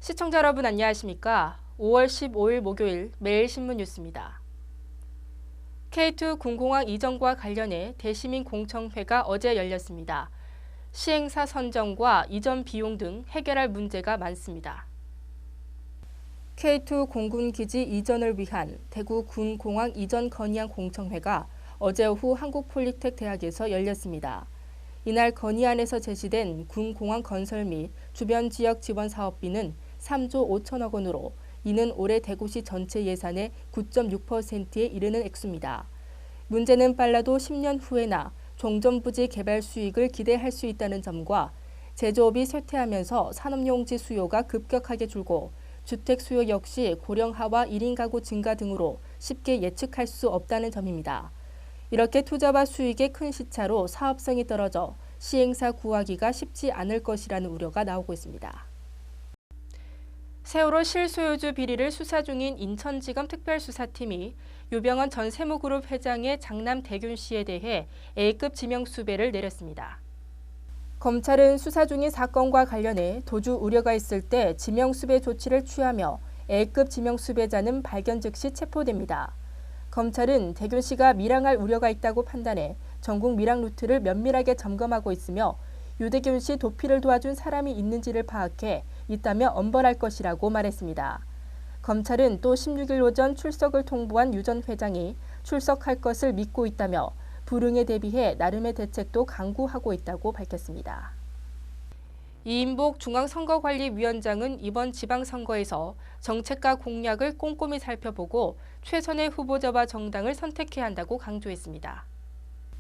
시청자 여러분 안녕하십니까? 5월 15일 목요일 매일신문 뉴스입니다. K2 군공항 이전과 관련해 대시민 공청회가 어제 열렸습니다. 시행사 선정과 이전 비용 등 해결할 문제가 많습니다. K2 공군기지 이전을 위한 대구 군공항 이전 건의안 공청회가 어제 오후 한국폴리텍대학에서 열렸습니다. 이날 건의안에서 제시된 군공항 건설 및 주변 지역 지원 사업비는 3조 5천억 원으로 이는 올해 대구시 전체 예산의 9.6%에 이르는 액수입니다. 문제는 빨라도 10년 후에나 종전부지 개발 수익을 기대할 수 있다는 점과 제조업이 쇠퇴하면서 산업용지 수요가 급격하게 줄고 주택 수요 역시 고령화와 1인 가구 증가 등으로 쉽게 예측할 수 없다는 점입니다. 이렇게 투자와 수익의 큰 시차로 사업성이 떨어져 시행사 구하기가 쉽지 않을 것이라는 우려가 나오고 있습니다. 세월호 실소유주 비리를 수사 중인 인천지검 특별수사팀이 유병헌 전 세무그룹 회장의 장남 대균 씨에 대해 A급 지명수배를 내렸습니다. 검찰은 수사 중인 사건과 관련해 도주 우려가 있을 때 지명수배 조치를 취하며 A급 지명수배자는 발견 즉시 체포됩니다. 검찰은 대균 씨가 밀항할 우려가 있다고 판단해 전국 밀항 루트를 면밀하게 점검하고 있으며 유대균 씨 도피를 도와준 사람이 있는지를 파악해 있다며 엄벌할 것이라고 말했습니다. 검찰은 또 16일 오전 출석을 통보한 유 전 회장이 출석할 것을 믿고 있다며 불응에 대비해 나름의 대책도 강구하고 있다고 밝혔습니다. 이인복 중앙선거관리위원장은 이번 지방선거에서 정책과 공약을 꼼꼼히 살펴보고 최선의 후보자와 정당을 선택해야 한다고 강조했습니다.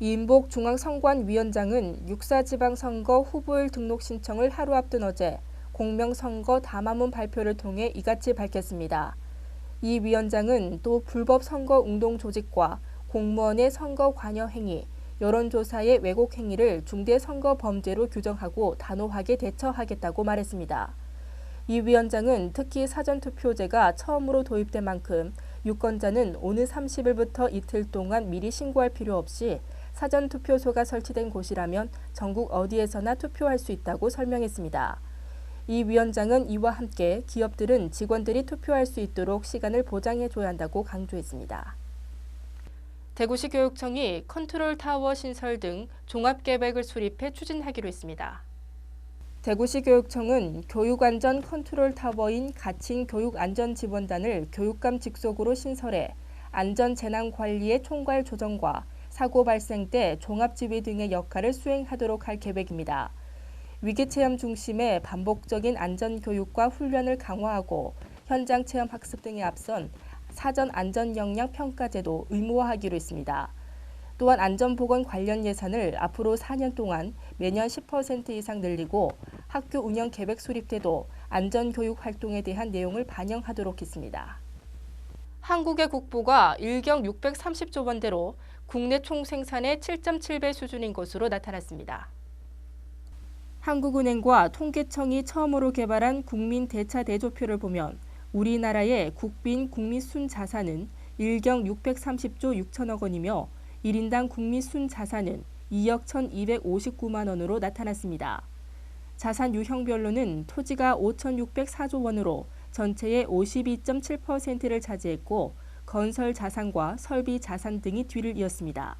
이인복 중앙선관위원장은 6.4 지방선거 후보일 등록 신청을 하루 앞둔 어제 공명선거 담화문 발표를 통해 이같이 밝혔습니다. 이 위원장은 또 불법 선거 운동 조직과 공무원의 선거 관여 행위, 여론조사의 왜곡 행위를 중대선거범죄로 규정하고 단호하게 대처하겠다고 말했습니다. 이 위원장은 특히 사전투표제가 처음으로 도입된 만큼 유권자는 오는 30일부터 이틀 동안 미리 신고할 필요 없이 사전투표소가 설치된 곳이라면 전국 어디에서나 투표할 수 있다고 설명했습니다. 이 위원장은 이와 함께 기업들은 직원들이 투표할 수 있도록 시간을 보장해줘야 한다고 강조했습니다. 대구시 교육청이 컨트롤타워 신설 등 종합계획을 수립해 추진하기로 했습니다. 대구시 교육청은 교육안전 컨트롤타워인 가칭 교육안전지원단을 교육감 직속으로 신설해 안전재난관리의 총괄 조정과 사고 발생 때 종합지휘 등의 역할을 수행하도록 할 계획입니다. 위기체험 중심의 반복적인 안전교육과 훈련을 강화하고 현장체험 학습 등에 앞선 사전 안전역량 평가제도 의무화하기로 했습니다. 또한 안전보건 관련 예산을 앞으로 4년 동안 매년 10% 이상 늘리고 학교 운영 계획 수립 때도 안전교육 활동에 대한 내용을 반영하도록 했습니다. 한국의 국부가 일경 630조 원대로 국내 총생산의 7.7배 수준인 것으로 나타났습니다. 한국은행과 통계청이 처음으로 개발한 국민대차대조표를 보면 우리나라의 국빈 국민순자산은 일경 630조 6천억 원이며 1인당 국민순자산은 2억 1,259만 원으로 나타났습니다. 자산 유형별로는 토지가 5,604조 원으로 전체의 52.7%를 차지했고 건설 자산과 설비 자산 등이 뒤를 이었습니다.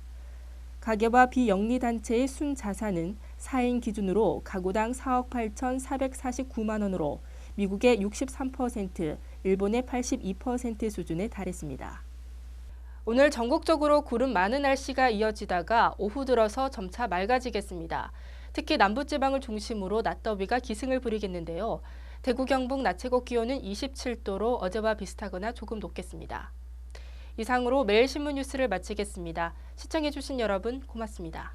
가계와 비영리단체의 순자산은 4인 기준으로 가구당 4억 8,449만 원으로 미국의 63%, 일본의 82% 수준에 달했습니다. 오늘 전국적으로 구름 많은 날씨가 이어지다가 오후 들어서 점차 맑아지겠습니다. 특히 남부지방을 중심으로 낮더위가 기승을 부리겠는데요. 대구 경북 낮 최고 기온은 27도로 어제와 비슷하거나 조금 높겠습니다. 이상으로 매일신문 뉴스를 마치겠습니다. 시청해주신 여러분 고맙습니다.